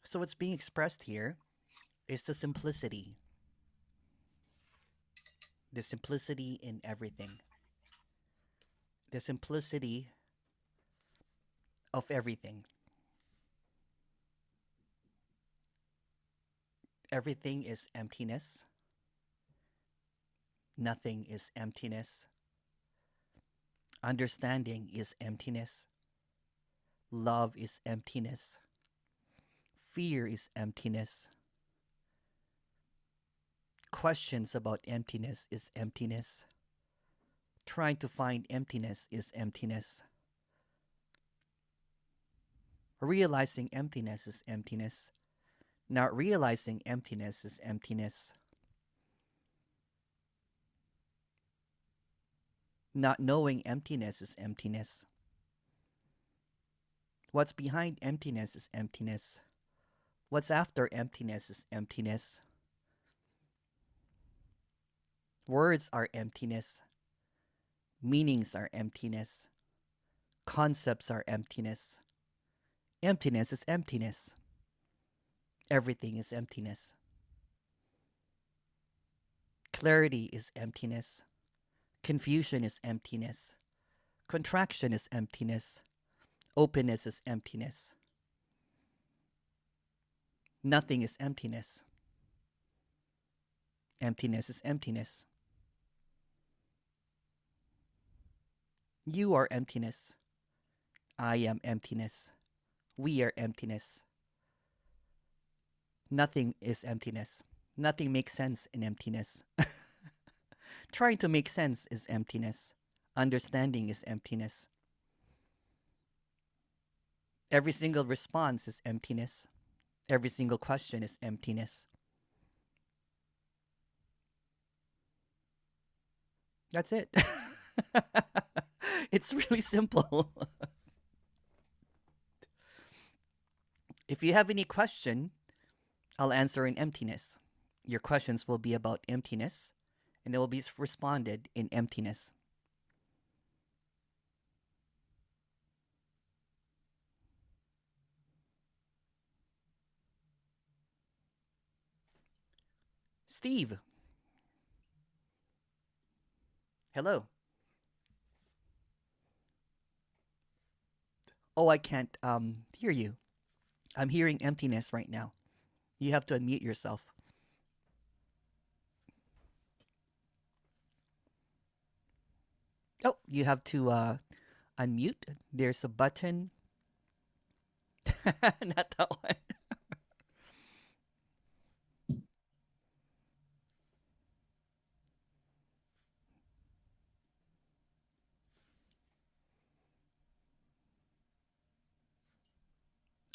So what's being expressed here is the simplicity in everything, the simplicity of everything. Everything is emptiness. Nothing is emptiness. Understanding is emptiness. Love is emptiness. Fear is emptiness. Questions about emptiness is emptiness. Trying to find emptiness is emptiness. Realizing emptiness is emptiness. Not realizing emptiness is emptiness. Not knowing emptiness is emptiness. What's behind emptiness is emptiness. What's after emptiness is emptiness. Words are emptiness. Meanings are emptiness. Concepts are emptiness. Emptiness is emptiness. Everything is emptiness. Clarity is emptiness. Confusion is emptiness. Contraction is emptiness. Openness is emptiness. Nothing is emptiness. Emptiness is emptiness. You are emptiness. I am emptiness. We are emptiness. Nothing is emptiness. Nothing makes sense in emptiness. Trying to make sense is emptiness. Understanding is emptiness. Every single response is emptiness. Every single question is emptiness. That's it. It's really simple. If you have any question, I'll answer in emptiness. Your questions will be about emptiness, and they will be responded in emptiness. Steve, hello. Oh, I can't hear you. I'm hearing emptiness right now. You have to unmute yourself. Oh, you have to unmute. There's a button. Not that one.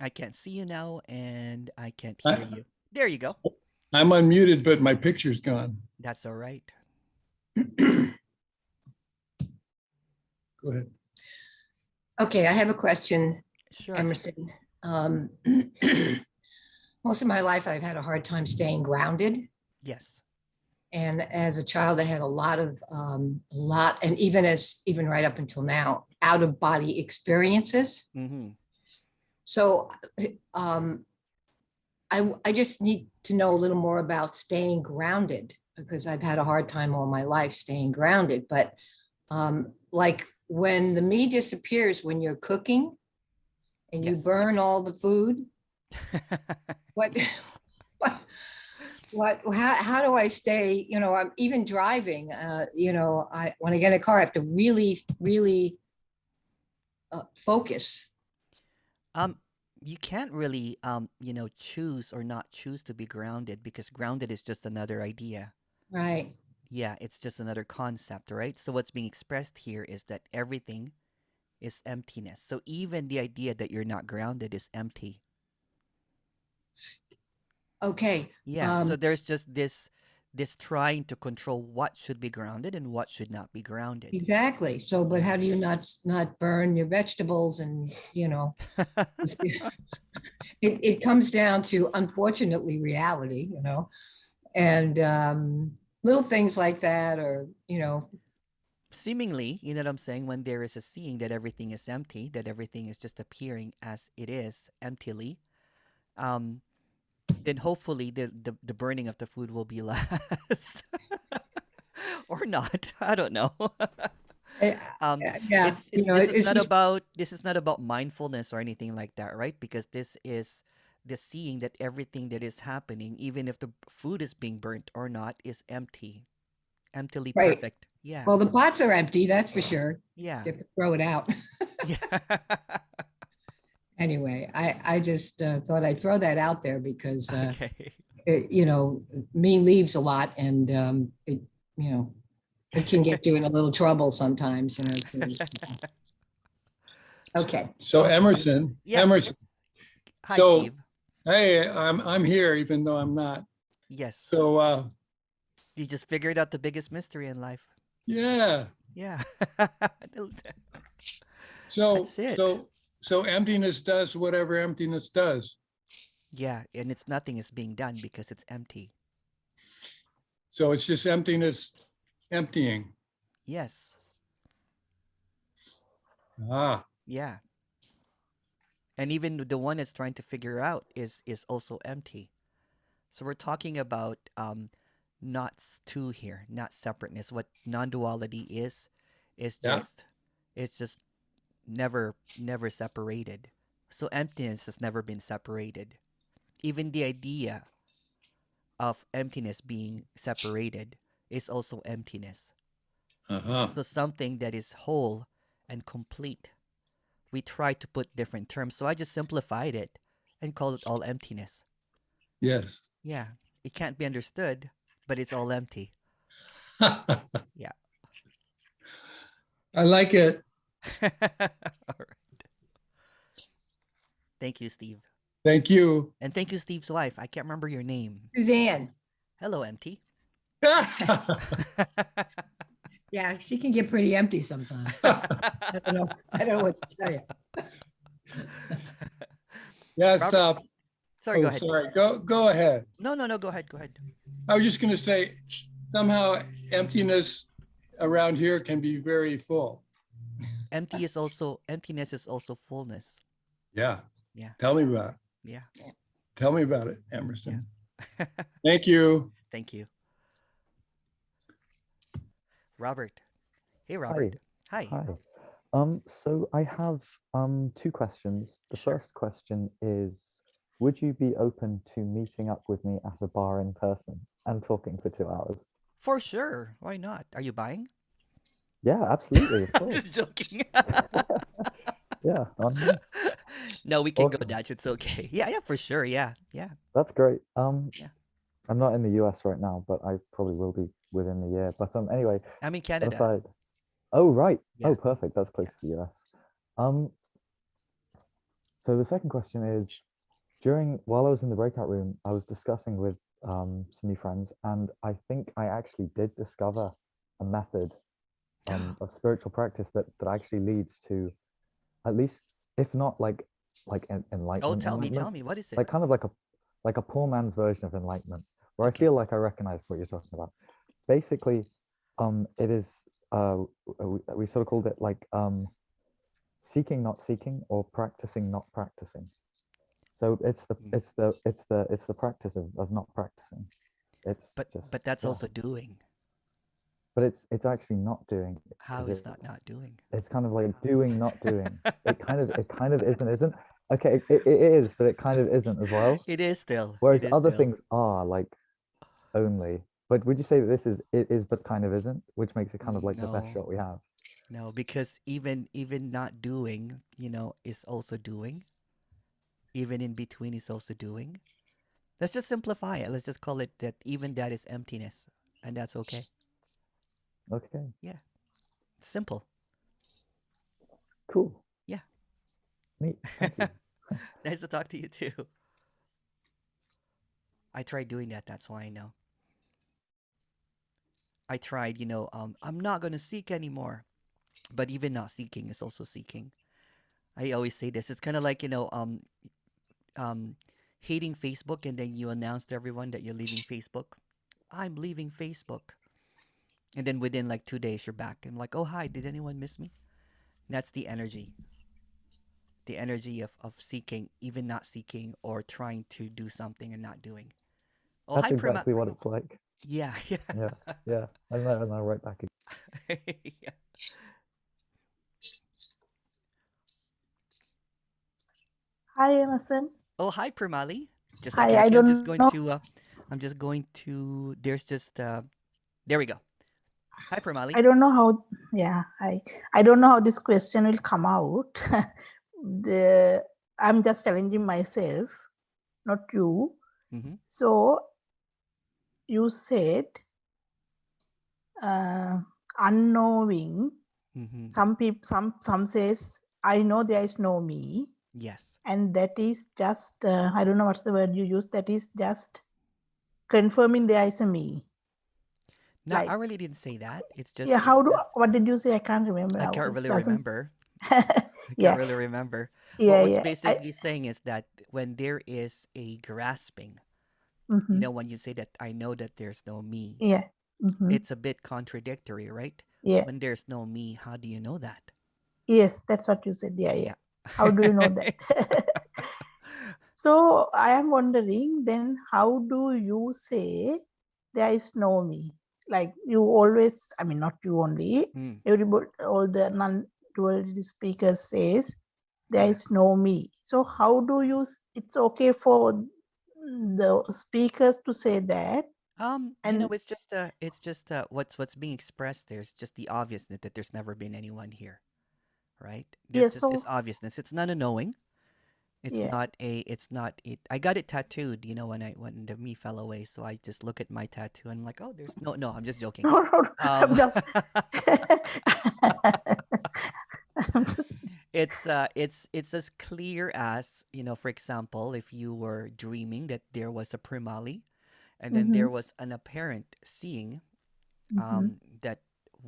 I can't see you now, and I can't hear I, you. There you go. I'm unmuted, but my picture's gone. That's all right. Go ahead. Okay, I have a question, Sure. Emerson. Most of my life, I've had a hard time staying grounded. Yes. And as a child, I had a lot, and even right up until now, out of body experiences. Mm-hmm. So I just need to know a little more about staying grounded, because I've had a hard time all my life staying grounded. But like when the me disappears when you're cooking and you Yes. burn all the food, what, how do I stay, I'm even driving, when I get in a car, I have to really focus. You can't really choose or not choose to be grounded, because grounded is just another idea. Right. Yeah, it's just another concept, right? So what's being expressed here is that everything is emptiness. So even the idea that you're not grounded is empty. Okay. Yeah. So there's just this trying to control what should be grounded and what should not be grounded. Exactly. So, but Yeah. how do you not burn your vegetables? And it comes down to, unfortunately, reality, and little things like that, or Seemingly, you know what I'm saying, when there is a seeing that everything is empty, that everything is just appearing as it is emptily, um, then hopefully the burning of the food will be less. Or not. I don't know. Eh, um, Yeah, it's it's just this is not about mindfulness or anything like that, right? Because this is the seeing that everything that is happening, even if the food is being burnt or not, is empty, emptily right. perfect. Yeah, Well, the pots are empty, that's for sure. yeah, You have to throw it out. yeah. Anyway, I just thought I'd throw that out there because Okay. me leaves a lot, and you know, it can get you in a little trouble sometimes. Okay. So Okay. Yes. Emerson. Hi, So Steve. hey, I'm here even though I'm not. Yes. So You just figured out the biggest mystery in life. yeah. Yeah. So That's it. so so emptiness does whatever emptiness does. Yeah, and it's nothing is being done because it's empty. So it's just emptiness emptying. Yes. Ah, Yeah. And even the one that's trying to figure out is also empty. So we're talking about not two here, not separateness. What non-duality is yeah. just never separated. So emptiness has never been separated. Even the idea of emptiness being separated is also emptiness. Uh-huh. So something that is whole and complete. We try to put different terms, so I just simplified it and called it all emptiness. Yes. Yeah, it can't be understood, but it's all empty. Yeah. I like it. All right. Thank you, Steve. Thank you. And thank you, Steve's wife. I can't remember your name. Suzanne. Hello, empty. Yeah, she can get pretty empty sometimes. I don't know. I don't know what to tell you. Yes. Robert, sorry, go Oh, ahead. sorry. Go ahead. No, no, no, go ahead, go ahead. I was just going to say somehow emptiness around here can be very full. Emptiness is also fullness. Yeah. Yeah, Tell me about it. yeah, Tell me about it, yeah. Emerson. Thank you. Thank you. Robert. Hey, Hi, Robert. Hi. hi. So I have two questions. The Sure. first question is, would you be open to meeting up with me at a bar in person and talking for 2 hours? For sure. Why not? Are you buying? Yeah, absolutely, of I'm course. just joking. Yeah, yeah. No, we can go Awesome. Dutch. It's okay. Yeah, yeah, for sure. Yeah, yeah, That's great. yeah. I'm not in the US right now, but I probably will be within the year. But anyway, I'm in that Canada. aside. Oh, right. Yeah, Oh, perfect. That's close yeah. to the US. Um, so the second question is, while I was in the breakout room, I was discussing with some new friends, and I think I actually did discover a method of spiritual practice that actually leads to, at least, if not like Oh, enlightenment, tell me, what is it? like kind of like a poor man's version of enlightenment, where I Okay. feel like I recognize what you're talking about. Basically, it is we sort of called it like seeking not seeking, or practicing not practicing. So Mm. it's the practice of not practicing. It's just, But that's yeah. also doing. But it's actually not doing, How because is that not doing? it's kind of like doing, not doing. It kind of isn't. Okay, it is, but it kind of isn't as well. It is still. It Whereas is other still. things are like only. But would you say that it is but kind of isn't, which makes it kind of like the best No, shot we have? no, because even not doing, is also doing. Even in between is also doing. Let's just simplify it. Let's just call it that even that is emptiness. And that's okay. Okay, Yeah. It's simple. cool, Yeah. neat, thank you. Nice to talk to you too. I tried doing that, that's why I know. I tried, I'm not gonna seek anymore. But even not seeking is also seeking. I always say this. It's kind of like, um, hating Facebook and then you announce to everyone that you're leaving Facebook. I'm leaving Facebook. And then within like 2 days, you're back. I'm like, oh, hi, did anyone miss me? That's the energy. the energy of seeking, even not seeking, or trying to do something and not doing. Oh, That's hi, Prima. exactly what it's like. Yeah, yeah. Yeah, yeah. And I write back. Yeah. Hi, Emerson. Oh, hi, Primali. Just a second. Hi, I Okay, don't know. I'm just going to. There's just. There we go. Hi, Primali. I don't know how. Yeah, I don't know how this question will come out. the I'm just challenging myself, not you. Mm-hmm. So you said uh, unknowing. Mm-hmm. Some people, some says I know there is no me, Yes. and that is just I don't know what's the word you use. That is just confirming there is a me. No, I Like, really didn't say that. yeah, It's how do, just. what did you say? I can't remember I now. can't It really doesn't. remember. I can't Yeah, really remember. But yeah, what's yeah. basically saying is that when there is a grasping, Mhm. when you say that I know that there's no me, Yeah. Mhm. it's a bit contradictory, right? Yeah. When there's no me, how do you know that? Yes, that's what you said. Yeah, yeah. Yeah. How do you know that? So I am wondering then, how do you say there is no me? Like you always, I mean, not you only, Mm, everybody, all the non-duality speakers says there yeah. is no me. So how do you, it's okay for the speakers to say that, and It's just what's being expressed there is just the obviousness that there's never been anyone here, right? There's yes, just this so obviousness. It's not a knowing. yeah. It's not it. I got it tattooed, when the me fell away. So I just look at my tattoo and I'm like, oh, there's no, I'm just joking. No, no, no, I'm Um, just it's as clear as, for example, if you were dreaming that there was a primali and then Mhm, there was an apparent seeing, mhm, that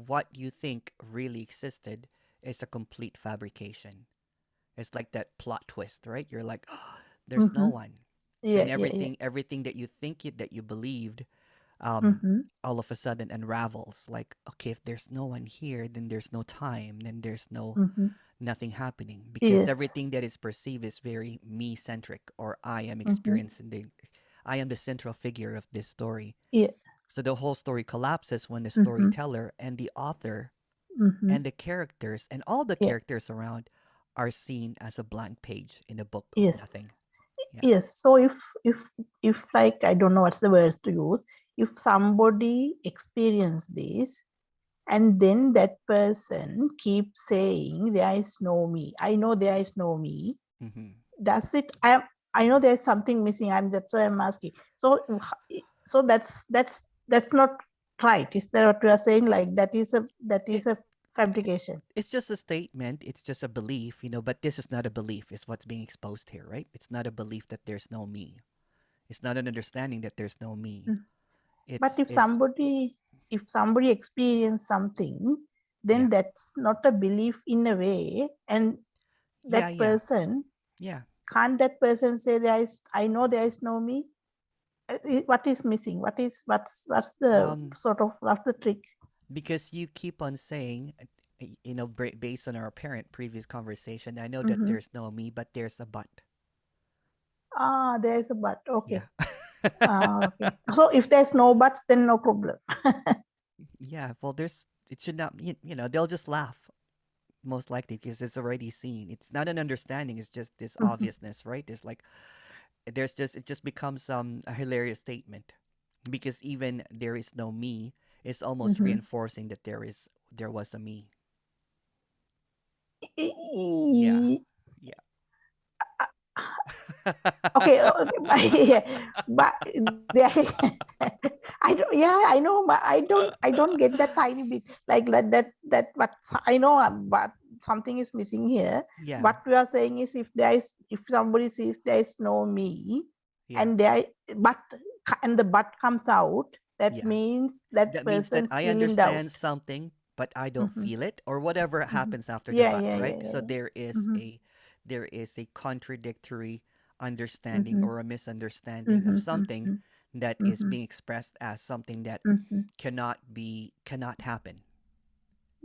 what you think really existed is a complete fabrication. It's like that plot twist, right? You're like, oh, there's no mhm. one, Yeah, and yeah, yeah. everything that you think that you believed, um, Mhm, all of a sudden unravels. Like, okay, if there's no one here, then there's no time, then there's mhm. nothing happening because Yes. everything that is perceived is very me centric, or Mhm. I am the central figure of this story. Yeah. So the whole story collapses when the Mhm, storyteller and the author mhm. and the characters and all the Yeah. characters around are seen as a blank page in a book of Yes. nothing. Yeah. Yes. So if like I don't know what's the words to use, if somebody experience this and then that person keeps saying there is no me, I know there is no me, Mm-hmm. does it, I know there's something missing, that's why I'm asking. So so that's not right, is that what you are saying? Like that It, is a fabrication. it's just a statement. It's just a belief, but this is not a belief, is what's being exposed here, right? It's not a belief that there's no me. It's not an understanding that there's no me. Mm. But It's if somebody experience something, yeah. then that's not a belief in a way, and Yeah, that yeah. person, Yeah. can't that person say there is, I know there is no me? What is missing? What's the Um sort of, what's the trick? because you keep on saying, based on our parent previous conversation, I know that Mm-hmm. there's no me, but there's a but. Ah, there is a but. Yeah. Okay. Ah, okay. So if there's no buts, then no problem. Yeah, well, it should not, they'll just laugh most likely because it's already seen. It's not an understanding, it's just this Mhm, obviousness, right? It just becomes a hilarious statement because even there is no me is almost mhm. reinforcing that there was a me. Yeah. E- Yeah. Okay, yeah, but there, I don't. Yeah, I know, but I don't get that tiny bit. Like that. But I know, but something is missing here. Yeah. What we are saying is, if somebody sees there is no me, Yeah. and but and the but comes out, that Yeah. means that That means that person I still in doubt. understand something, but I don't Hmm. feel it, or whatever Hmm. happens after the Yeah, but, yeah, right? yeah, yeah, So yeah. Hmm. there is a contradictory understanding Hmm. or a misunderstanding of Hmm. something that is Hmm. being expressed as something that Hmm. cannot happen.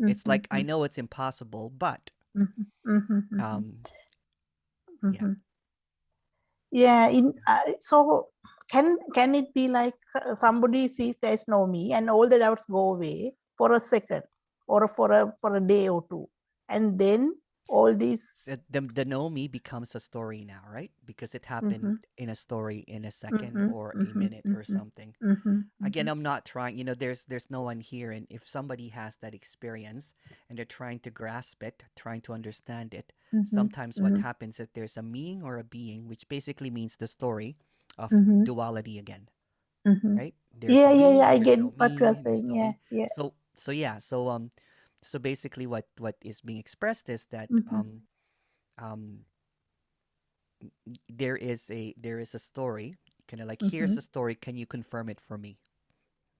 It's like I Hmm. know it's impossible, but Mhm, mhm, mhm. um Yeah. mhm. Yeah. So can it be like somebody sees there's no me and all the doubts go away for a second or for a day or two, and then all these. So the know me becomes a story now, right? Because it happened Mhm, in a story in a second mhm, or a mhm, minute or mhm, something. mhm, Again, mhm, I'm not trying, there's no one here, and if somebody has that experience and they're trying to grasp it, trying to understand it, mhm, sometimes what mhm, happens is there's a meaning or a being, which basically means the story of mhm, duality again, mhm. right? There's Yeah, yeah, me, yeah. I there's get no what you are me, there's saying. no Yeah, me. yeah. So yeah, so basically what is being expressed is that Mhm, um there is a story, kind of like, here's mhm. a story, can you confirm it for me?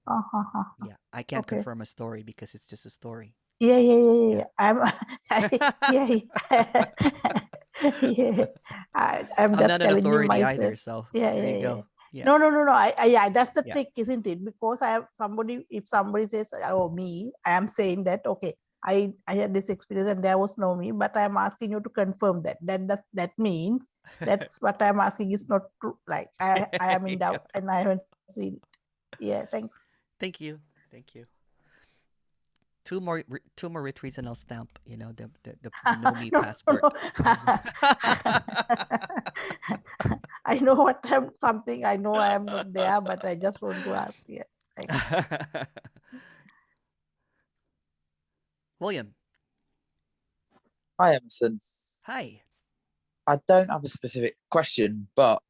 Uh-huh. Yeah, I can't Okay. confirm a story because it's just a story. Yeah, yeah, yeah, yeah, Yeah. yeah. Yeah, yeah. I'm I'm just not an challenging authority myself. either, so Yeah, there yeah, you yeah. go. Yeah. No, no, no, no. Yeah, that's the Yeah. trick, isn't it? Because I have somebody, if somebody says, "Oh, me," I am saying that, okay, I had this experience and there was no me, but I'm asking you to confirm that. That means that's what I'm asking is not true. Like I am in Yeah. doubt and I haven't seen it. Yeah, thanks. Thank you. Thank you. Two more retreats and I'll stamp, the know me No, no, passport no. on you. I know what I'm something. I know I am not there, but I just want to ask. Yeah, thanks. William, Hi, Emerson. hi. I don't have a specific question, but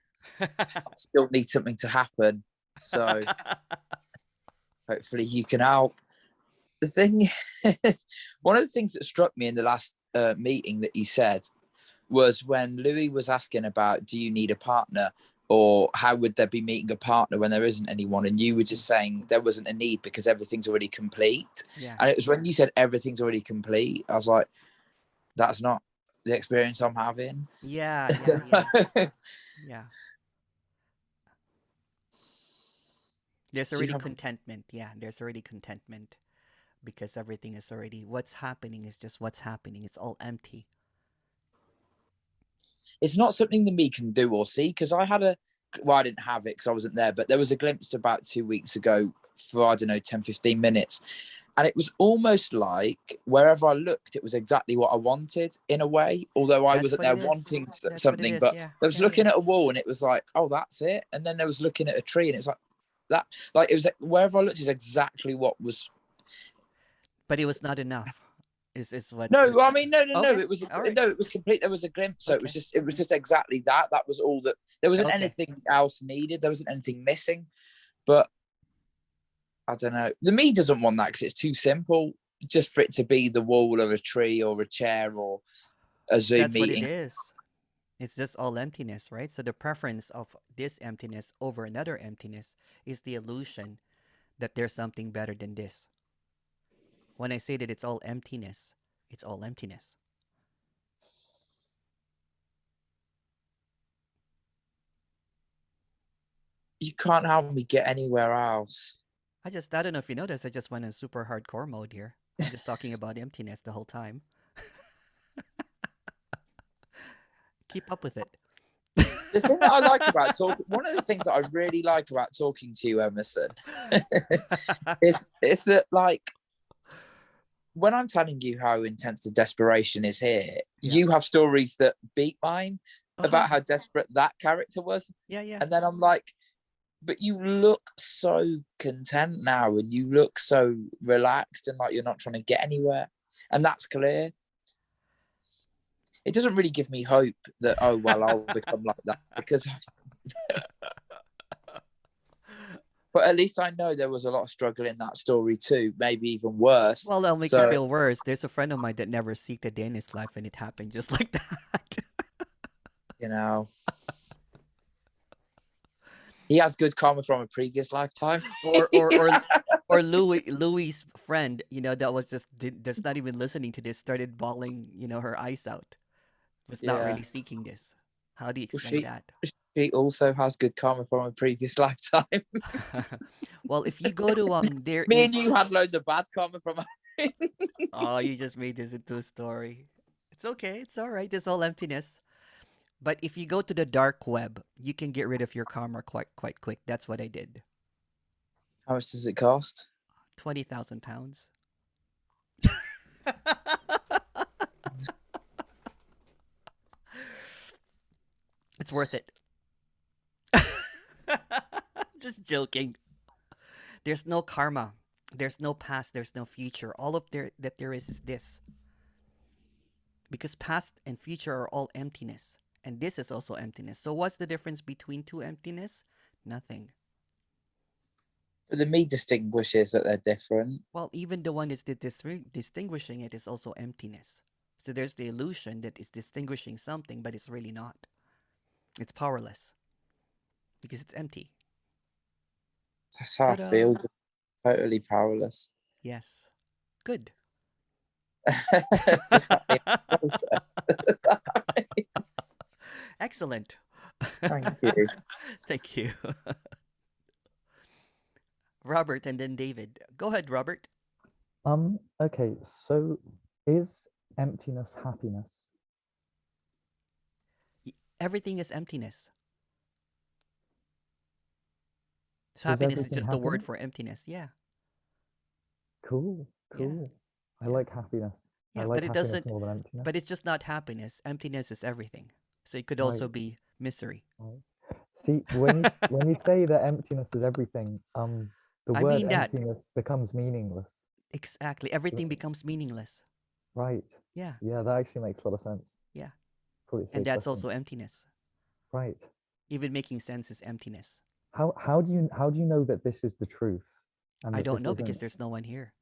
I still need something to happen. So hopefully you can help. The thing is, one of the things that struck me in the last meeting that you said was when Louis was asking about, do you need a partner? Or how would there be meeting a partner when there isn't anyone? And you were just saying there wasn't a need because everything's already complete. Yeah. And it was when you said everything's already complete, I was like, that's not the experience I'm having. Yeah, yeah. Yeah. There's Do you already have contentment. Yeah, there's already contentment because everything is already, what's happening is just what's happening. It's all empty. it's not something that me can do or see, because I didn't have it because I wasn't there, but there was a glimpse about 2 weeks ago for, I don't know, 10-15 minutes, and it was almost like wherever I looked it was exactly what I wanted in a way, although I That's wasn't what it there is. wanting That's what it something. is. But Yeah. I was Yeah, yeah. looking at a wall and it was like, oh, that's it. And then I was looking at a tree and it was like that, like it was like, wherever I looked is exactly what was. But it was not enough. Is what No, I mean, no. Okay. It was All right. no, it was complete. There was a glimpse, so Okay. it was just exactly that. That was all that. There wasn't Okay. anything else needed. There wasn't anything missing. But I don't know. The me doesn't want that because it's too simple. Just for it to be the wall or a tree or a chair or a Zoom That's what it meeting. is. It's just all emptiness, right? So the preference of this emptiness over another emptiness is the illusion that there's something better than this. When I say that it's all emptiness, it's all emptiness. You can't help me get anywhere else. I don't know if you noticed, I just went in super hardcore mode here. I'm just talking about emptiness the whole time. Keep up with it. The thing that I like about talking, one of the things that I really like about talking to you, Emerson, is that, like, when I'm telling you how intense the desperation is here, Yeah. you have stories that beat mine Uh-huh. about how desperate that character was. Yeah, yeah. And then I'm like, but you look so content now and you look so relaxed and like you're not trying to get anywhere. And that's clear. It doesn't really give me hope that, oh, well, I'll become like that, because but at least I know there was a lot of struggle in that story too, maybe even worse. Well, that'll make you So, feel worse. There's a friend of mine that never seeked a day in his life and it happened just like that. you know, he has good karma from a previous lifetime. or Louis's friend, that was that's not even listening to this, started bawling, her eyes out. Was not Yeah. really seeking this. How do you Well, explain that? she also has good karma from a previous lifetime. Well, if you go to there Me is and you had loads of bad karma from. oh, you just made this into a story. It's okay. It's all right. It's all emptiness. But if you go to the dark web, you can get rid of your karma quite quick. That's what I did. How much does it cost? 20,000 pounds. It's worth it. Just joking. There's no karma. There's no past. There's no future. All of that there is this. Because past and future are all emptiness. And this is also emptiness. So what's the difference between two emptiness? Nothing. But the me distinguishes that they're different. Well, even the one that's distinguishing it is also emptiness. So there's the illusion that is distinguishing something, but it's really not. It's powerless. Because it's empty. That's how Ta-da. I feel. Just totally powerless. Yes. Good. It's just like Excellent. Thank you. Thank you. Robert and then David. Go ahead, Robert. Okay, so is emptiness happiness? Everything is emptiness. So Is happiness is everything just the word happiness? for emptiness. Yeah. Cool, Yeah. cool. I Yeah. like happiness. I Yeah, like but it happiness doesn't, more than emptiness. but it's just not happiness. Emptiness is everything. So it could Right. also be misery. Right. See, when you say that emptiness is everything, the I word mean that. emptiness becomes meaningless. Exactly. Everything becomes meaningless. Right. Yeah. Yeah, that actually makes a lot of sense. Yeah. Probably And that's question. also emptiness. Right. Even making sense is emptiness. How do you know that this is the truth? And I that don't this know because isn't- there's no one here.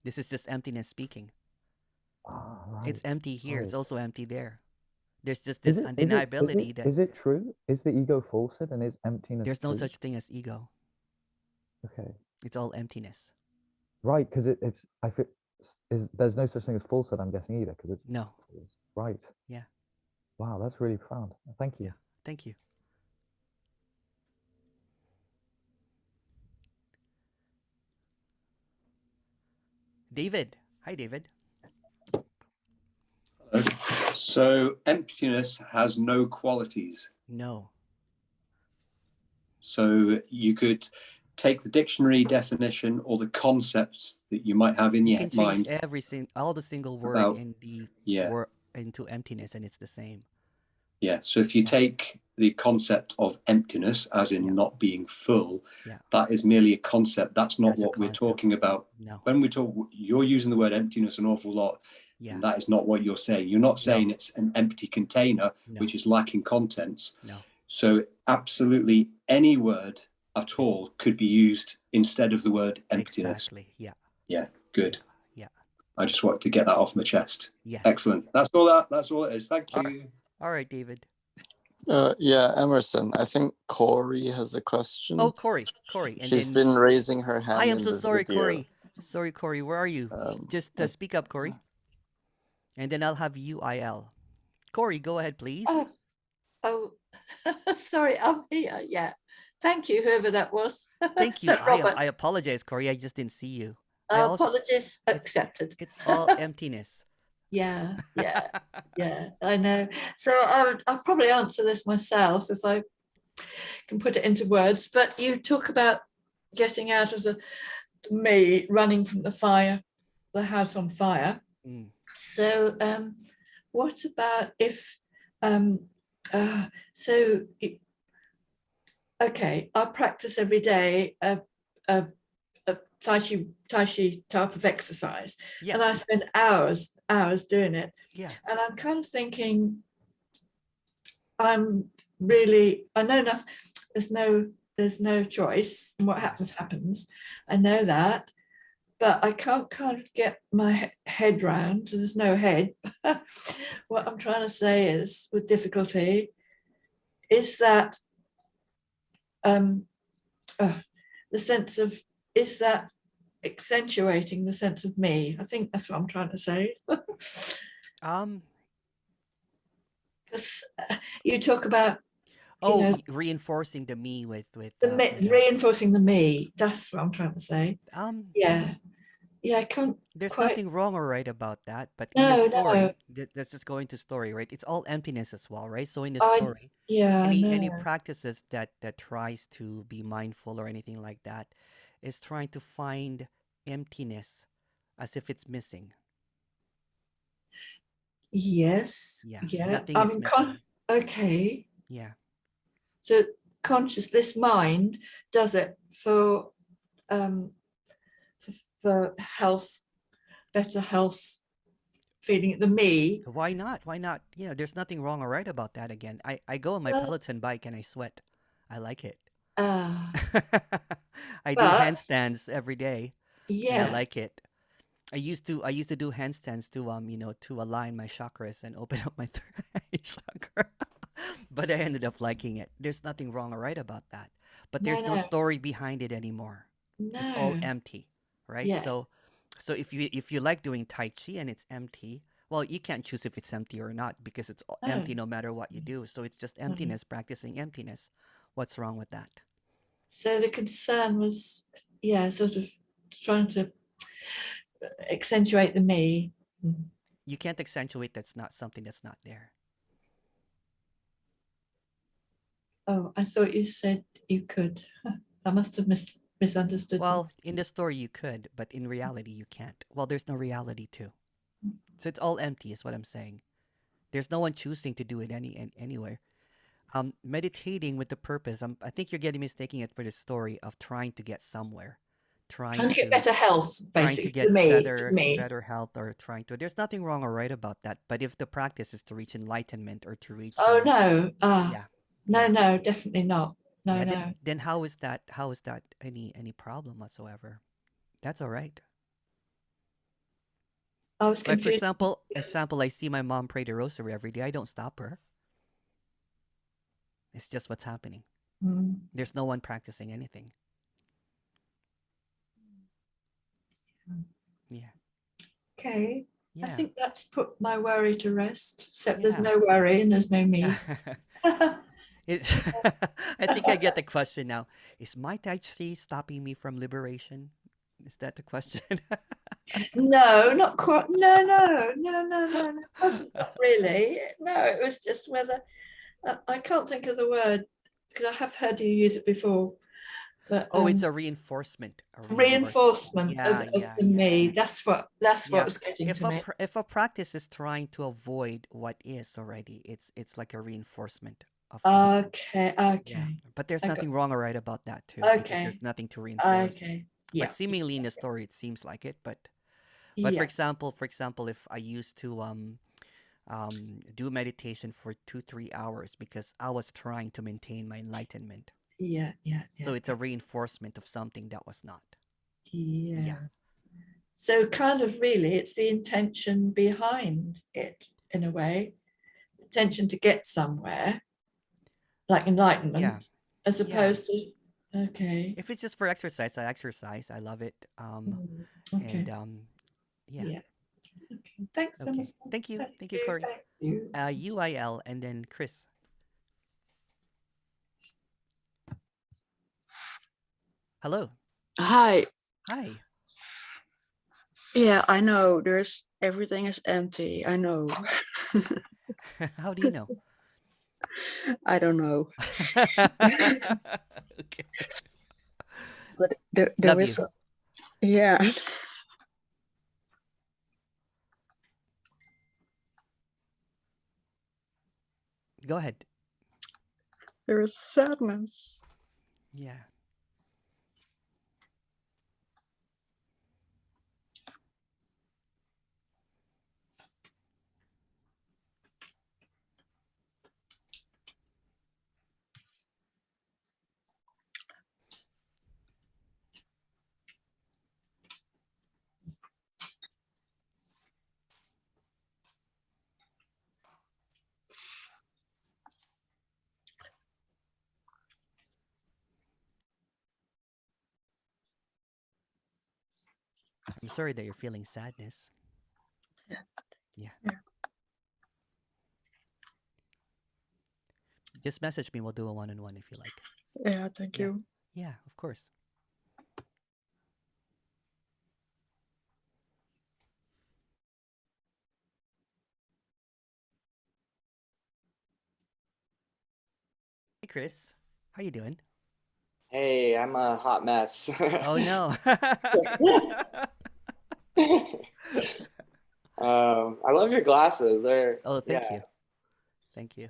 This is just emptiness speaking. Ah, right. It's empty here. It's right. also empty there. There's just Is this it undeniability that is it true? Is the ego falsehood and is emptiness there's no true? such thing as ego. Okay. It's all emptiness. Right, because it's I feel there's no such thing as falsehood, I'm guessing, either, because it's No. right. Yeah. Wow, that's really profound. Thank you. Yeah. Thank you. David. Hi, David. So emptiness has no qualities. No. So you could take the dictionary definition or the concepts that you might have in You your can change mind all the single word about, in the yeah, word into emptiness, and it's the same. yeah. So if you Yeah. take the concept of emptiness as in Yeah. not being full, Yeah. that is merely a concept. That's not That's a what we're concept. talking about. No. When we talk, you're using the word emptiness an awful lot. Yeah. And that is not what you're saying. You're not saying it's an empty container, No. which is lacking contents. No. So absolutely any word at all could be used instead of the word emptiness. Exactly. Yeah. Yeah, good. Yeah. I just wanted to get that off my chest. Yes. Excellent. That's all it is. Thank you. All right, David. Yeah, Emerson. I think Corey has a question. Oh, Corey. And She's then been raising her hand. I am in so the sorry, video. Corey. Sorry, Corey. Where are you? Just speak up, Corey. And then I'll have you, IL. Corey, go ahead, please. Oh, sorry, I'm here. Yeah. Thank you, whoever that was. Thank you. Robert. I apologize, Corey. I just didn't see you. Apologies accepted. It's all emptiness. Yeah, I know. So I'll probably answer this myself if I can put it into words. But you talk about getting out of me running from the fire, the house on fire. Mm. So what about if okay, I practice every day a Tai Chi type of exercise. Yes. And I spend hours doing it. Yeah. And I'm kind of thinking, I know nothing, there's no choice. And what happens. I know that, but I can't kind of get my head round. There's no head. What I'm trying to say is, with difficulty, is that the sense of, is that accentuating the sense of me? I think that's what I'm trying to say. Because you talk about reinforcing the me with reinforcing the me. That's what I'm trying to say. Yeah. yeah, I can't There's quite. nothing wrong or right about that, but in the No, story, no. let's just go into story, right? It's all emptiness as well, right? So in the I story, yeah, any no. practices that tries to be mindful or anything like that is trying to find emptiness as if it's missing. Yes, Yeah, yeah. nothing is missing. Okay. Yeah. So this mind does it um for health, better health, feeling it. The me. Why not? Why not? There's nothing wrong or right about that again. I go on my Well, Peloton bike and I sweat. I like it. uh, I do but handstands every day and I yeah. like it. I used to do handstands to align my chakras and open up my third eye chakra. But I ended up liking it. There's nothing wrong or right about that. But No, there's no no, story behind it anymore. It's all no. empty, right? Yeah. So if you like doing tai chi and it's empty, well, you can't choose if it's empty or not because it's No. empty no matter what you do. So it's just No. emptiness, practicing emptiness. What's wrong with that? So the concern was, yeah, sort of trying to accentuate the me. You can't accentuate that's not something that's not there. Oh, I thought you said you could. I must have misunderstood you. Well, in the story you could, but in reality you can't. Well, there's no reality too. So it's all empty is what I'm saying. There's no one choosing to do it anywhere. Meditating with the purpose. I think you're getting mistaking it for the story of trying to get somewhere, trying Trying to get to better health, trying to basically, get for me. For better me. better health or trying to. There's nothing wrong or right about that. But if the practice is to reach enlightenment or to reach Oh no. yeah, No, yeah, no, definitely not. No, yeah, then no. then how is that any problem whatsoever? That's all right. I was Like for confused. example, I see my mom pray the rosary every day. I don't stop her. It's just what's happening. Mm, There's no one practicing anything. Yeah. okay. I Yeah. think that's put my worry to rest. Except there's Yeah. no worry and there's no Yeah. me. It's I think I get the question now. Is my Tai Chi stopping me from liberation? Is that the question? No, not quite. No, no, no, no, no, no. It wasn't that really. No, it was just whether I can't think of the word because I have heard you use it before. But Oh, it's a reinforcement. A reinforcement. reinforcement Yeah, of yeah, the yeah. me. That's what Yeah. was getting If to a me. if a practice is trying to avoid what is already, it's like a reinforcement of something. Okay, Yeah. okay. But there's I got nothing wrong or right about that too, because okay. there's nothing to reinforce. Okay. But Yeah. seemingly in the story it seems like it, but for Yeah. example, if I used to do meditation for 2-3 hours because I was trying to maintain my enlightenment. Yeah. Yeah. So Yeah. it's a reinforcement of something that was not. Yeah. Yeah. So kind of really it's the intention behind it in a way. Intention to get somewhere, like Yeah. enlightenment, as Yeah. opposed to okay. If it's just for exercise, I exercise. I love it. And Okay. yeah. Yeah. Okay. Thanks, Okay. Emerson. Thank you. Thank Thank you, you. Corey. Thank you. UIL and then Chris. Hello. Hi. Hi. Yeah, I know. Everything is empty. I know. How do you know? I don't know. Okay. But there Love you. is, yeah, Go ahead. there is sadness. Yeah. I'm sorry that you're feeling sadness. Yeah. Yeah. Yeah. Just message me. We'll do a one-on-one if you like. Yeah, thank Yeah. you. Yeah, of course. Chris. How you doing? Hey, I'm a hot mess. Oh no. I love your glasses. They're Oh, thank yeah. you. Thank you.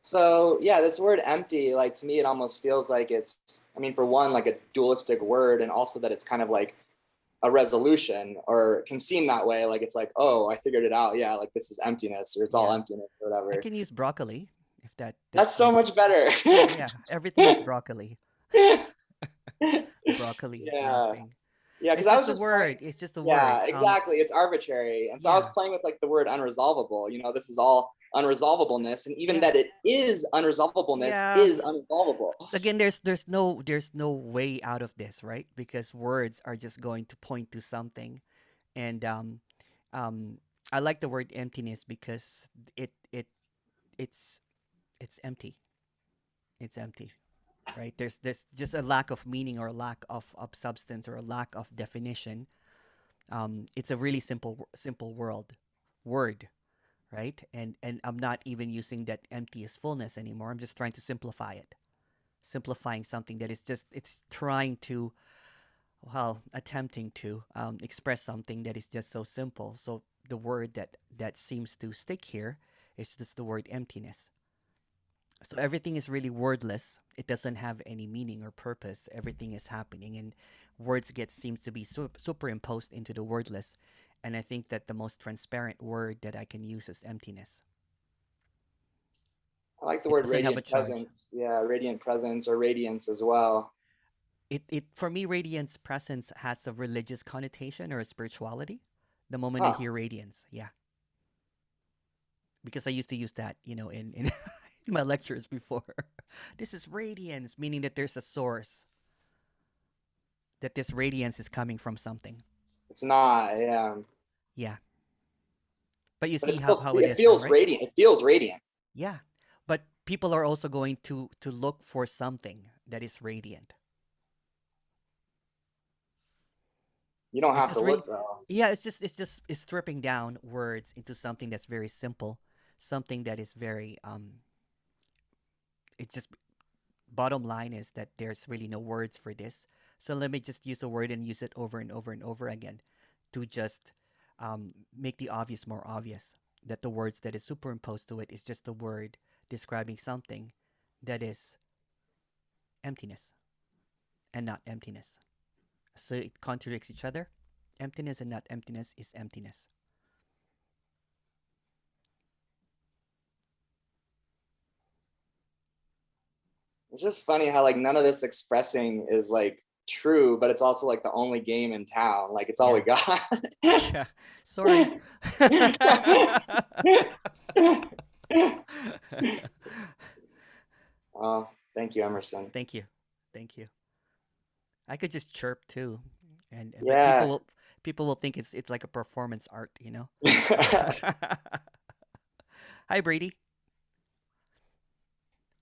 So yeah, this word empty, like to me, it almost feels like it's, I mean, for one, like a dualistic word, and also that it's kind of like a resolution, or it can seem that way. Like it's like, oh, I figured it out. Yeah, like this is emptiness, or it's all Yeah. emptiness, or I whatever. can use broccoli if That's so much better. yeah, everything is broccoli. Broccoli, Yeah. nothing. Yeah, because It's I just was a just playing. word. It's just a Yeah, word. exactly. It's arbitrary. And so I was Yeah. playing with like the word unresolvable. You know, this is all unresolvableness. And even Yeah. that it is unresolvableness Yeah. is unresolvable. Again, there's no way out of this, right? Because words are just going to point to something. And um I like the word emptiness because it's it's empty. It's empty, right? There's just a lack of meaning or a lack of substance or a lack of definition. It's a really simple word, right? And I'm not even using that empty as fullness anymore. I'm just trying to simplify it, simplifying something that is just it's trying to, well, attempting to express something that is just so simple. So the word that seems to stick here is just the word emptiness. So everything is really wordless. It doesn't have any meaning or purpose. Everything is happening, and words get seems to be superimposed into the wordless. And I think that the most transparent word that I can use is emptiness. I like the It word doesn't have a radiant charge. presence. Yeah, radiant presence or radiance as well. It for me, radiance presence has a religious connotation or a spirituality. The moment I Huh. hear radiance, yeah, because I used to use that, in in my lectures before. This is radiance, meaning that there's a source, that this radiance is coming from something. It's not, yeah. Yeah. But you But see it's how, still, how it it is now, feels right? radiant. It feels radiant. Yeah. But people are also going to look for something that is radiant. You don't It's have to just really, look though. yeah, it's stripping down words into something that's very simple, something that is very it just bottom line is that there's really no words for this. So let me just use a word and use it over and over and over again to just make the obvious more obvious. That the words that is superimposed to it is just a word describing something that is emptiness and not emptiness. So it contradicts each other. Emptiness and not emptiness is emptiness. It's just funny how like none of this expressing is like true, but it's also like the only game in town. Like it's all we Yeah. got. Yeah. Sorry. Oh, thank you, Emerson. Thank you. Thank you. I could just chirp too. And but Yeah. people will think it's like a performance art, you know? Hi, Brady.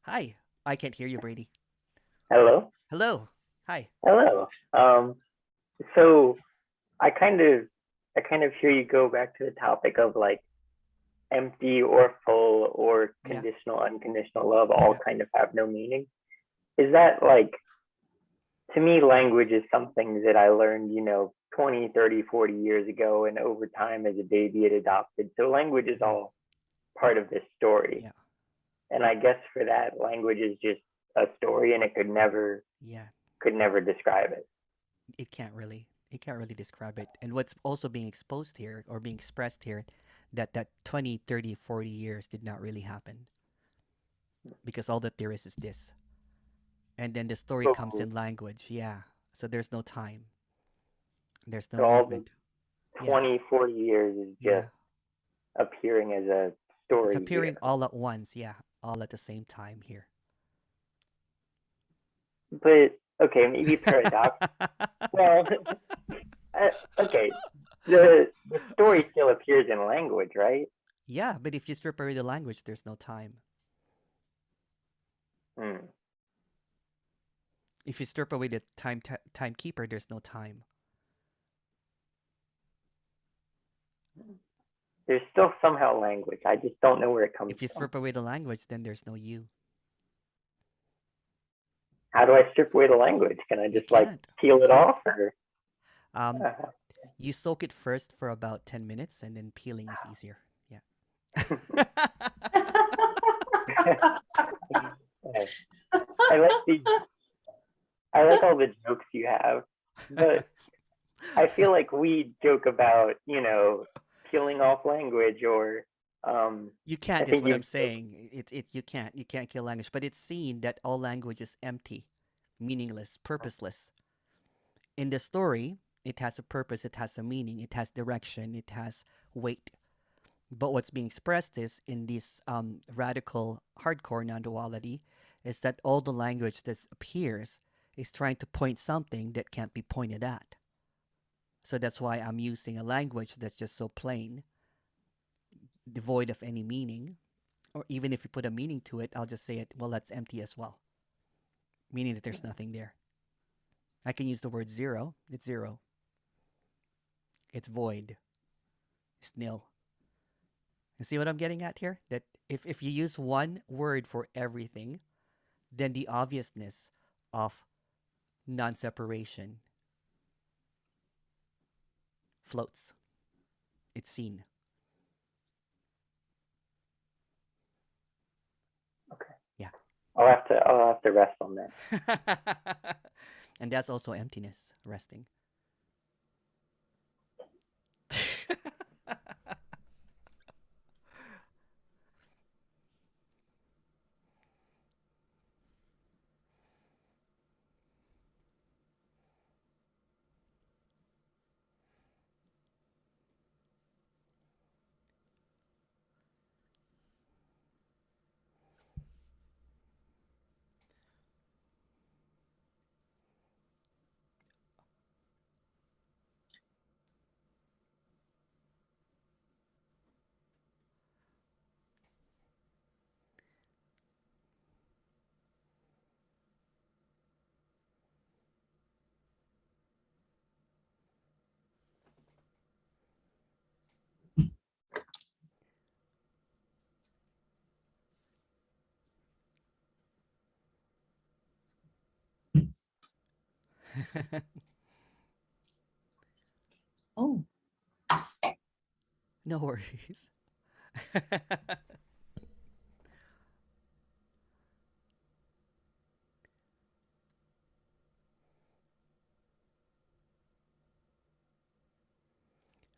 Hi. I can't hear you, Brady. Hello. Hello. Hi. Hello. So I kind of hear you go back to the topic of like empty or full or Yeah. conditional, unconditional love all Yeah. kind of have no meaning. Is that like, to me, language is something that I learned, 20, 30, 40 years ago, and over time as a baby it adopted. So language is all part of this story. Yeah. And I guess for that, language is just a story and it could never Yeah. describe it. It can't really. It can't really describe it. And what's also being exposed here or being expressed here that 20, 30, 40 years did not really happen because all that there is this. And then the story comes So, in language. Yeah. So there's no time. There's no so all the movement. 20, Yes. 40 years is Yeah. just appearing as a It's story here. appearing all at once. Yeah. All at the same time here. But okay, maybe paradox. Well, okay, the story still appears in language, right? Yeah, but if you strip away the language, there's no time. Hmm. If you strip away the timekeeper, there's no time. There's still somehow language. I just don't know where it comes If you from. strip away the language, then there's no you. how do I strip away the language? Can I just like Can't. peel It's it just off? Or you soak it first for about 10 minutes and then peeling is easier. Yeah. I like the I like all the jokes you have, but I feel like we joke about, you know, peeling off language, or You I can't, is think what you I'm saying. You can't kill language, but it's seen that all language is empty, meaningless, purposeless. In the story, it has a purpose, it has a meaning, it has direction, it has weight. But what's being expressed is in this radical, hardcore non-duality, is that all the language that appears is trying to point something that can't be pointed at. So that's why I'm using a language that's just so plain, devoid of any meaning. Or even if you put a meaning to it, I'll just say it, well, that's empty as well, meaning that there's nothing there. I can use the word zero, it's zero. It's void, it's nil. You see what I'm getting at here? That if you use one word for everything, then the obviousness of non-separation floats. It's seen. Okay. Yeah. I'll have to rest on that. And that's also emptiness, resting. Oh, No worries.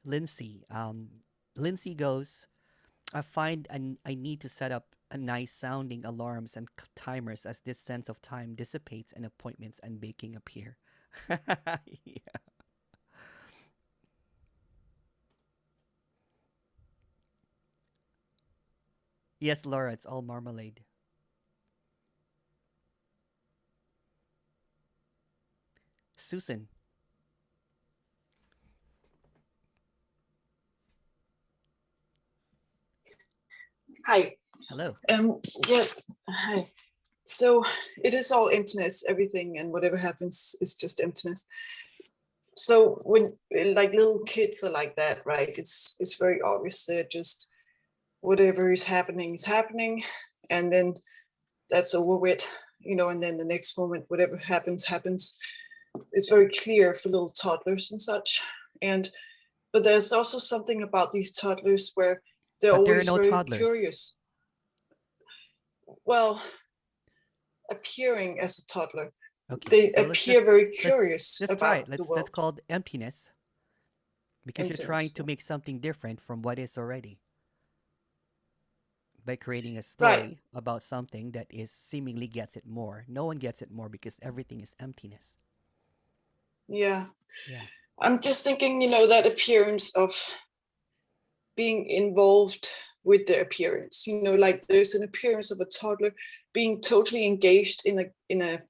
Lindsay. Lindsay goes, I find I need to set up a nice sounding alarms and timers as this sense of time dissipates and appointments and baking appear. Yeah. Yes, Laura, it's all marmalade. Susan, Hi. hello. Yeah. Hi. So it is all emptiness. Everything and whatever happens is just emptiness. So when like little kids are like that, right? It's very obvious. They're just whatever is happening, and then that's over with, and then the next moment, whatever happens. It's very clear for little toddlers and such. But there's also something about these toddlers where they're But there are always no very toddlers. curious. Well, appearing as a toddler, Okay, they so appear very curious let's try it. about the That's world. called emptiness because you're trying Emptiness. to make something different from what is already by creating a Right. story about something that is seemingly gets it more. No one gets it more because everything is emptiness. Yeah. Yeah. I'm just thinking, that appearance of being involved with the appearance, like there's an appearance of a toddler being totally engaged in a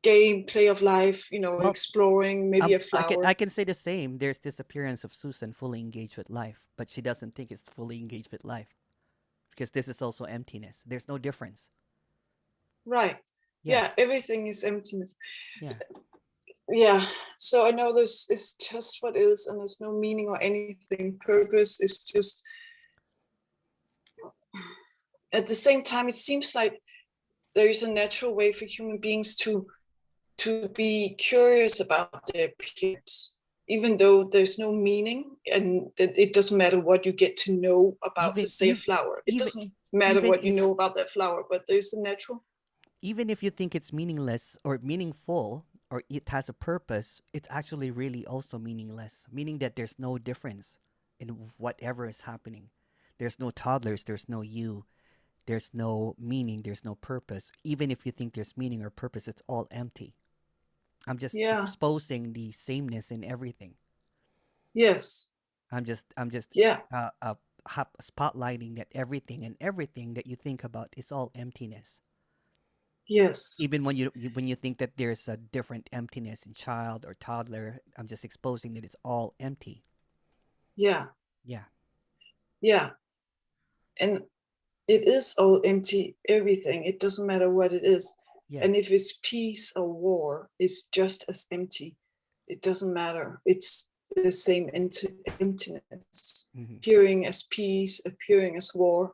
game, play of life, Well, exploring maybe a I flower. can say the same. There's this appearance of Susan fully engaged with life, but she doesn't think it's fully engaged with life because this is also emptiness. There's no difference. Right. Yeah. Yeah, everything is emptiness. Yeah. Yeah. So I know this is just what is, and there's no meaning or anything. Purpose is just, at the same time, it seems like there is a natural way for human beings to be curious about their appearance, even though there's no meaning, and it doesn't matter what you get to know about, say, a flower. It doesn't matter what you know about that flower, but there's a natural. Even if you think it's meaningless or meaningful or it has a purpose, it's actually really also meaningless, meaning that there's no difference in whatever is happening. There's no toddlers, there's no you, there's no meaning, there's no purpose. Even if you think there's meaning or purpose, it's all empty. I'm just exposing the sameness in everything. Yes. I'm just spotlighting that everything that you think about is all emptiness. Yes. Even when you think that there's a different emptiness in child or toddler, I'm just exposing that it's all empty. Yeah. Yeah. Yeah. And it is all empty, everything. It doesn't matter what it is. Yeah. And if it's peace or war, it's just as empty. It doesn't matter. It's the same emptiness, appearing as peace, appearing as war.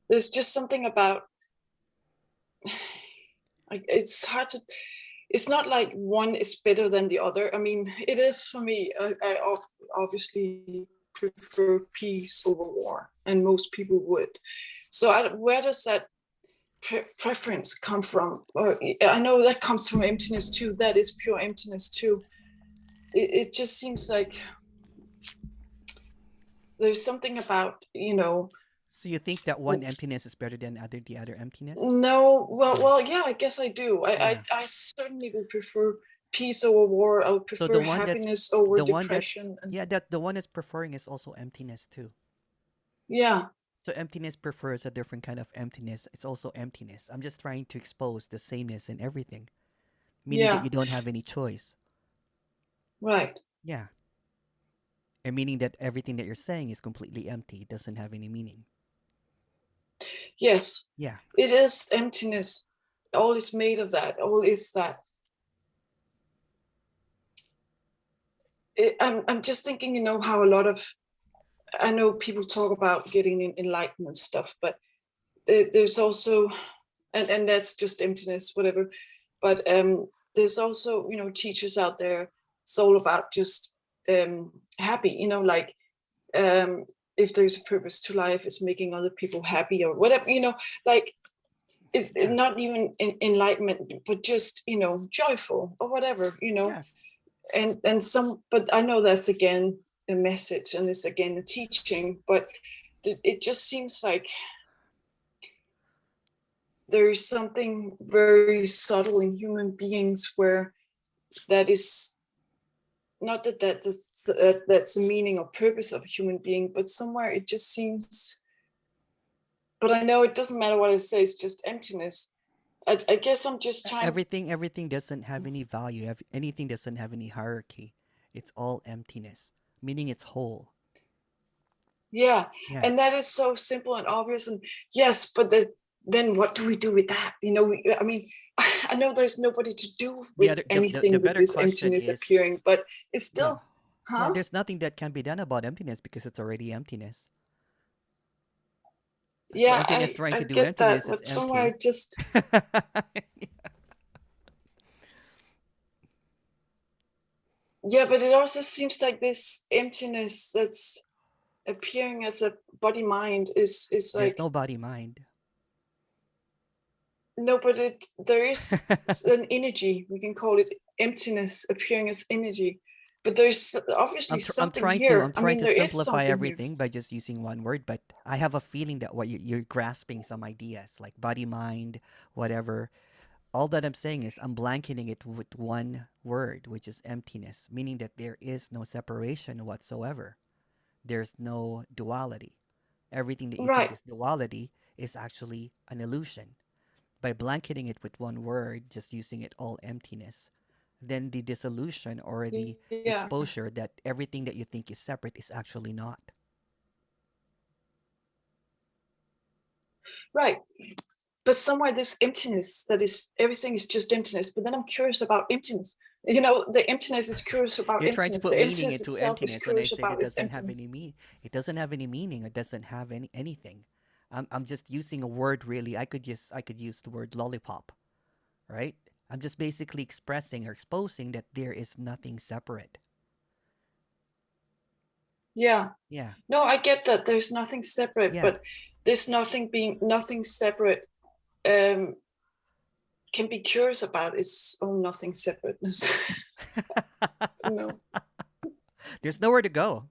There's just something about, it's hard to, it's not like one is better than the other. I mean, it is for me. I obviously prefer peace over war, and most people would. So where does that preference come from? Or, I know that comes from emptiness too. That is pure emptiness too. It just seems like there's something about, you know. So you think that one emptiness is better than the other emptiness? No, well, yeah, I guess I do. I certainly would prefer peace over war. I would prefer happiness over depression. The one that's preferring is also emptiness too. Yeah. So emptiness prefers a different kind of emptiness. It's also emptiness. I'm just trying to expose the sameness in everything, meaning that you don't have any choice. Right. Yeah. And meaning that everything that you're saying is completely empty. It doesn't have any meaning. Yes. Yeah. It is emptiness. All is made of that. All is that. I'm just thinking, you know, how a lot of, I know people talk about getting enlightenment stuff, but there's also, and that's just emptiness, whatever. But there's also, you know, teachers out there. It's all about just happy, you know, like if there's a purpose to life, it's making other people happy or whatever, you know, like it's not even enlightenment, but just, you know, joyful or whatever, you know. And some, but I know that's again a message and it's again a teaching, but it just seems like there is something very subtle in human beings where that is not that's the meaning or purpose of a human being, but somewhere it just seems, but I know it doesn't matter what I say, it's just emptiness. I guess I'm just trying. Everything doesn't have any value. Anything doesn't have any hierarchy. It's all emptiness, meaning it's whole. Yeah. And that is so simple and obvious. And yes, but then what do we do with that? You know, I mean, I know there's nobody to do with anything with this emptiness appearing, but it's still, Yeah, there's nothing that can be done about emptiness because it's already emptiness. Yeah, so emptiness trying to do get emptiness that, but is somewhere empty. just. Yeah, but it also seems like this emptiness that's appearing as a body mind is like. There's no body mind. No, but there is an energy. We can call it emptiness appearing as energy. But there's obviously something here. I'm trying to simplify everything by just using one word, but I have a feeling that what you're grasping some ideas like body, mind, whatever. All that I'm saying is I'm blanketing it with one word, which is emptiness, meaning that there is no separation whatsoever. There's no duality. Everything that you think is duality is actually an illusion. By blanketing it with one word, just using it all emptiness, then the dissolution or the exposure that everything that you think is separate is actually not. Right. But somewhere this emptiness, that is, everything is just emptiness. But then I'm curious about emptiness. You know, the emptiness is curious about You're emptiness. trying to put the meaning emptiness into itself emptiness is when I curious say about it its doesn't have emptiness. any meaning. It doesn't have any meaning. It doesn't have anything. I'm just using a word really. I could use the word lollipop, right? I'm just basically expressing or exposing that there is nothing separate. Yeah. Yeah. No, I get that there's nothing separate, Yeah. but this nothing separate can be curious about its own nothing separateness. No. There's nowhere to go.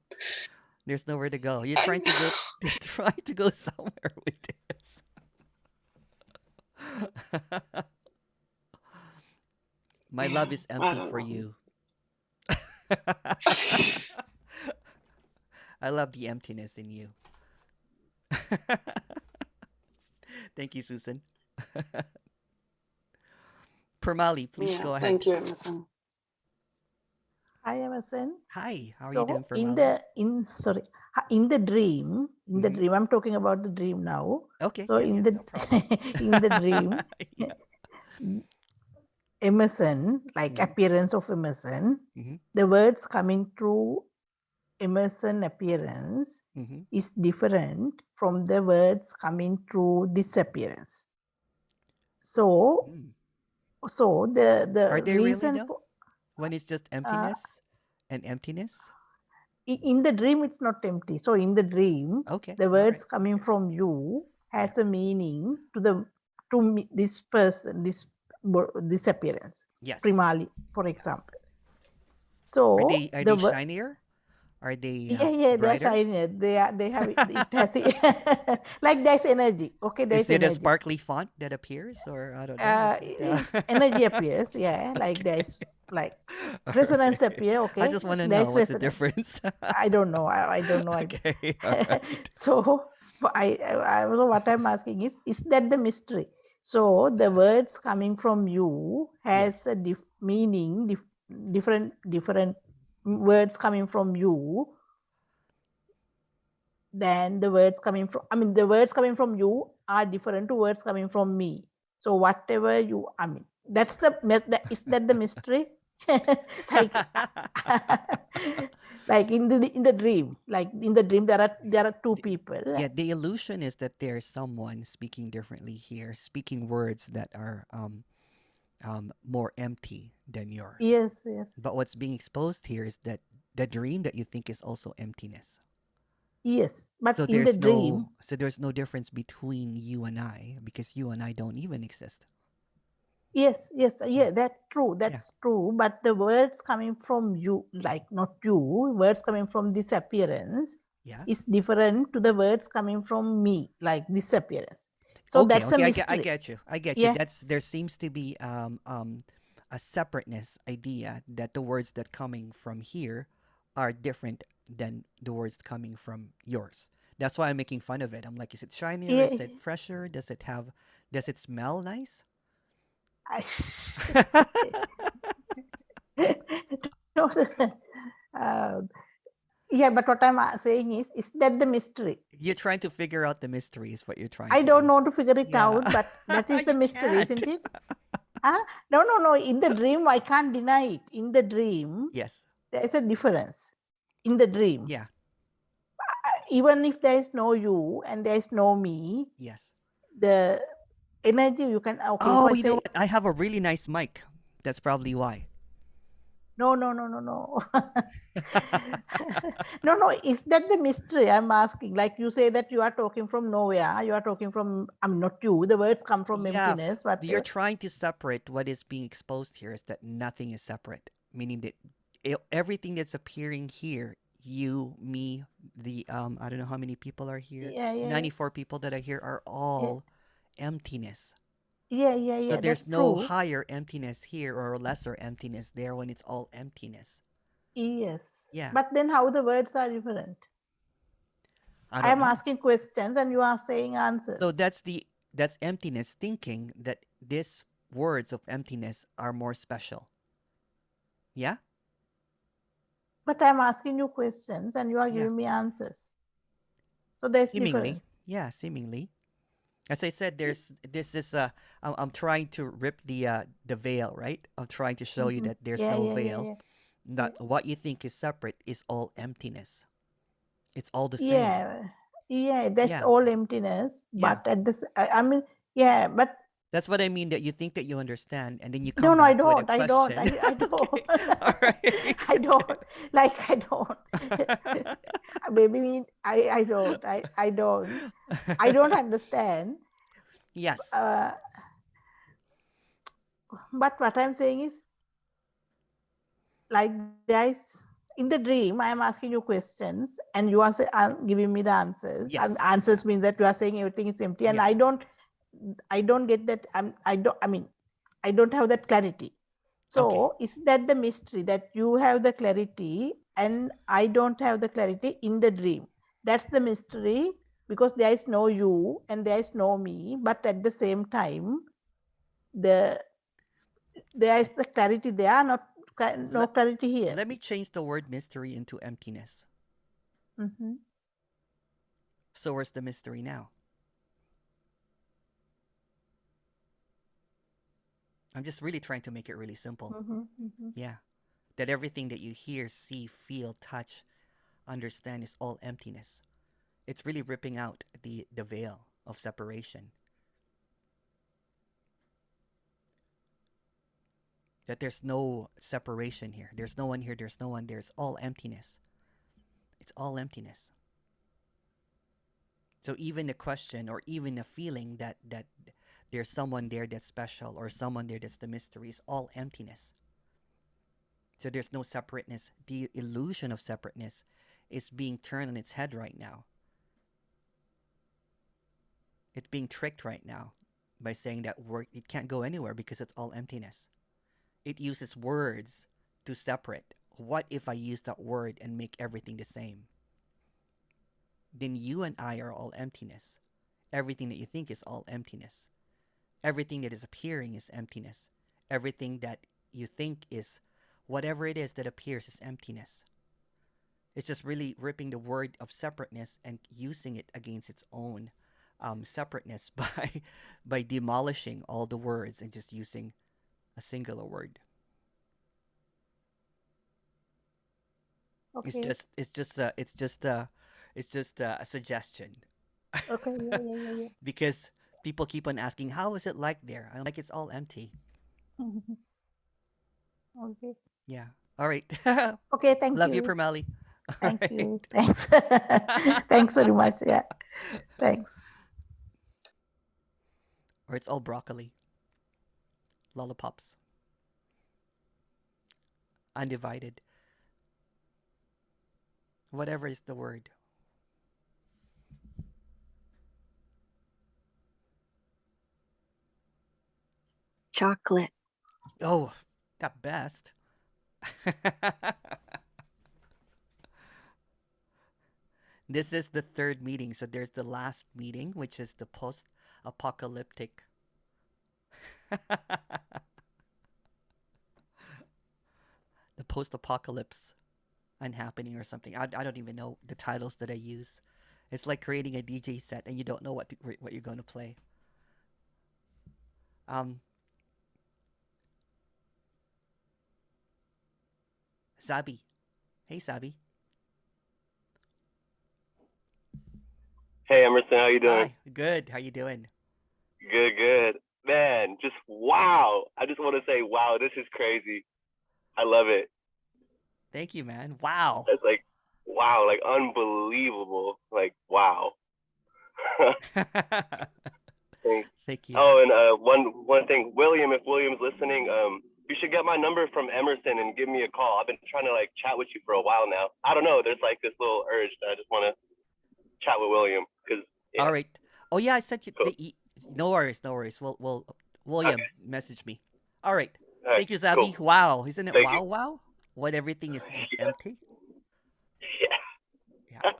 There's nowhere to go. You're I trying to go. know. You're trying to go somewhere with this. My Yeah, love is I empty don't for know. you. I love the emptiness in you. Thank you, Susan. Permali, please Yeah, go ahead. thank you, Emerson. Hi, Emerson. Hi, how are you doing, So Permali? in the dream, Mhm. I'm talking about the dream now. Okay, So yeah, no problem. in the dream, Yeah. Emerson, like Mhm, appearance of Emerson, mhm, the words coming through Emerson appearance mhm. is different from the words coming through this appearance. So Mm. Are the they really reason though? for When it's just uh, emptiness and emptiness? in the dream it's not empty. So in the dream, Okay, the all right. words coming from you Yeah. has a meaning to me, this person, this appearance, Yes. primali, for example. Are So they the shinier? Are they yeah, they're brighter? shiny. They have it has like there's energy. Okay, Is there's it a energy. sparkly font that appears, or I don't know? Is it? Energy appears. Yeah, like Okay. there's like All resonance right. appear. I Okay, just want to know there's what's the resonance. difference. I don't know. I don't know. Okay. All right. So so what I'm asking is that the mystery? So the words coming from you has Yes. a meaning, different words coming from you than the words coming from. I mean, the words coming from you are different to words coming from me. So whatever you, I mean, that's is that the mystery? Like like in the dream, like in the dream there are two people. Yeah, the illusion is that there's someone speaking differently here, speaking words that are more empty than yours. Yes, yes, But what's being exposed here is that the dream that you think is also emptiness. yes, but in the dream, So there's no difference between you and I because you and I don't even exist. yes, Yeah. that's true, Yeah. but the words coming from you, like not you, words coming from this appearance Yeah. is different to the words coming from me, like this appearance. So Okay, that's a okay, I mystery. get you. I get you. Yeah, That's there seems to be a separateness idea that the words that coming from here are different than the words coming from yours. That's why I'm making fun of it. I'm like, is it shinier? yeah. Is it fresher? Does it smell nice? I, no, uh, yeah, but what I'm saying is that the mystery? You're trying to figure out the mystery is what you're trying I to don't do. know how to figure it Yeah. out, but that is the You mystery, can't. isn't it? Huh? No, no, no. In the dream, I can't deny it. In the dream, Yes. there is a difference. In the dream, Yeah. even if there is no you and there is no me, Yes. the energy you can. Okay, if Oh, I you know say what? I have a really nice mic. That's probably why. no, no, no, no, no. No, no, is that the mystery I'm asking? Like you say that you are talking from nowhere, you are talking from, I mean, not you, the words come from Yeah, emptiness, you're whatever. trying to separate what is being exposed here is that nothing is separate, meaning that everything that's appearing here, you, me, the I don't know how many people are here. Yeah, yeah, 94 people that are here are yeah, all emptiness. So yeah, there's that's no true. higher emptiness here or lesser emptiness there when it's all emptiness. Yes. Yeah, But then how the words are different? I I don't am know. asking questions and you are saying So answers. that's emptiness thinking that these words of emptiness are more special. Yeah? But I'm asking you questions and you are Yeah. giving me answers. So there's Seemingly. difference. Yeah, seemingly. As I said, there's this is I'm trying to rip the veil, right? I'm trying to show you Mm-hmm. that there's Yeah, no yeah, yeah, veil. yeah. Yeah. Not what you think is separate is all emptiness. It's all the same. Yeah. Yeah, that's Yeah. all emptiness. Yeah. But at this, I mean, yeah, but That's what I mean, that you think that you understand, and then you no, come no, I back with a don't. I don't. question. I don't. Okay. All right. I don't. Like, I don't. Maybe I don't. I don't. I don't understand. Yes. But what I'm saying is, like, there's in the dream, I am asking you questions, and you are giving me the answers. And Yes. answers means that you are saying everything is empty, and Yeah. I don't get that. I don't. I mean, I don't have that clarity. So is that the mystery, that you have the clarity and I don't have the clarity in the dream? That's the mystery, because there is no you and there is no me, but at the same time, there is the clarity there, no clarity here. Let me change the word mystery into emptiness. Mm-hmm. So where's the mystery now? I'm just really trying to make it really simple. Mm-hmm. Mm-hmm. Yeah. That everything that you hear, see, feel, touch, understand is all emptiness. It's really ripping out the veil of separation. That there's no separation here. There's no one here, there's no one there. It's all emptiness. It's all emptiness. So even a question or even a feeling that there's someone there that's special or someone there that's the mystery is all emptiness. So there's no separateness. The illusion of separateness is being turned on its head right now. It's being tricked right now by saying that it can't go anywhere because it's all emptiness. It uses words to separate. What if I use that word and make everything the same? Then you and I are all emptiness. Everything that you think is all emptiness. Everything that is appearing is emptiness. Everything that you think is whatever it is that appears is emptiness. It's just really ripping the word of separateness and using it against its own separateness by demolishing all the words and just using a singular word. Okay. It's just a suggestion. Okay. Yeah. Because people keep on asking, how is it like there? I'm like, it's all empty. Mm-hmm. Okay. Yeah. All right. Okay. Thank Love you, you. Permali. Thank you. Thanks. Thanks very much. Yeah. Thanks. Or it's all broccoli. Lollipops. Undivided. Whatever is the word. Chocolate. Oh, at best. This is the third meeting. So there's the last meeting, which is the post-apocalyptic. The post-apocalypse unhappening or something. I don't even know the titles that I use. It's like creating a DJ set and you don't know what you're going to play. Sabi. Hey, Sabi. Hey, Emerson, how you doing? Hi. Good. How you doing? Good. Man, just wow. I just want to say, wow, this is crazy. I love it. Thank you, man. Wow. It's like, wow, like unbelievable. Like, wow. Thank you. Oh, and one thing, William, if William's listening, you should get my number from Emerson and give me a call. I've been trying to like chat with you for a while now. I don't know. There's like this little urge that I just want to chat with William because. Yeah. All right. Oh yeah, I sent you Cool. No worries. Well, William, message me. All right. All right, Thank you, Zabi. cool. Wow, isn't it? Thank Wow, you. wow. What everything is just empty. Yeah.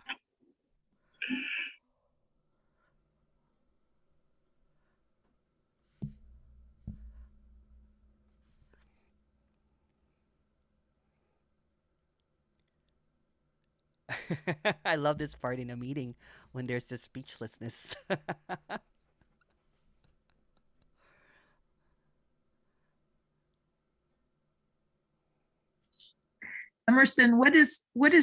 I love this part in a meeting when there's just speechlessness. Emerson, what is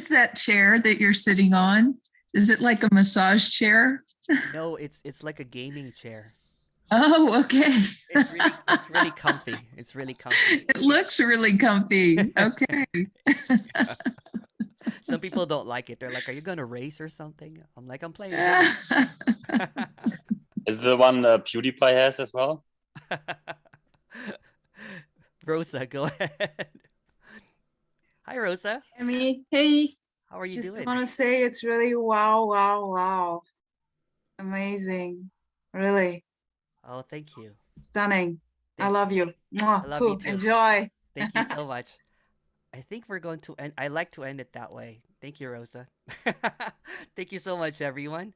that chair that you're sitting on? Is it like a massage chair? No, it's like a gaming chair. Oh, okay. It's really comfy. It's really comfy. It looks really comfy. Okay. Some people don't like it. They're like, "Are you gonna race or something?" I'm like, "I'm playing a game." Is the one PewDiePie has as well? Rosa, go ahead. Hi, Rosa. Emmy, hey. How are you Just doing? want to say it's really wow. Amazing. Really Oh, thank you. stunning. I love you. Mwah. I love you Cool. too. Enjoy. Thank you so much. I think we're going to end. I like to end it that way. Thank you, Rosa. Thank you so much, everyone.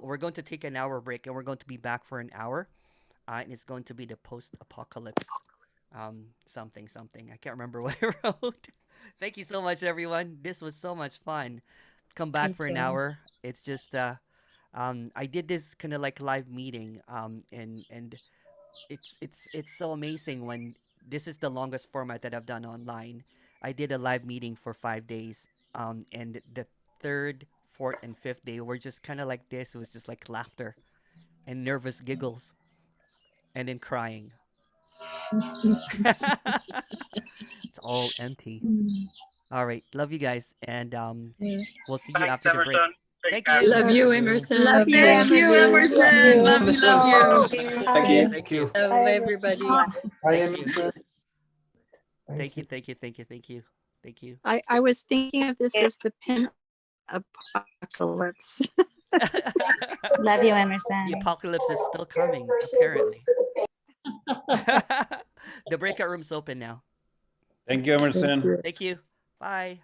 We're going to take an hour break, and we're going to be back for an hour. And it's going to be the post-apocalypse, something. I can't remember what I wrote. Thank you so much, everyone. This was so much fun. Come back Thank for an you. hour. It's just I did this kind of like live meeting, and it's so amazing when this is the longest format that I've done online. I did a live meeting for 5 days, and the third, fourth, and fifth day were just kind of like this. It was just like laughter and nervous giggles, and then crying. It's all empty. All right, love you guys, and we'll see you after the break. Thank you. Love you, Emerson. Thank you, Emerson. Love you. Thank you. Thank you. Love everybody. Thank you. Thank you. Thank you. I was thinking of this as the pin apocalypse. Love you, Emerson. The apocalypse is still coming, apparently. The breakout room's open now. Thank you, Emerson. Thank you. Bye.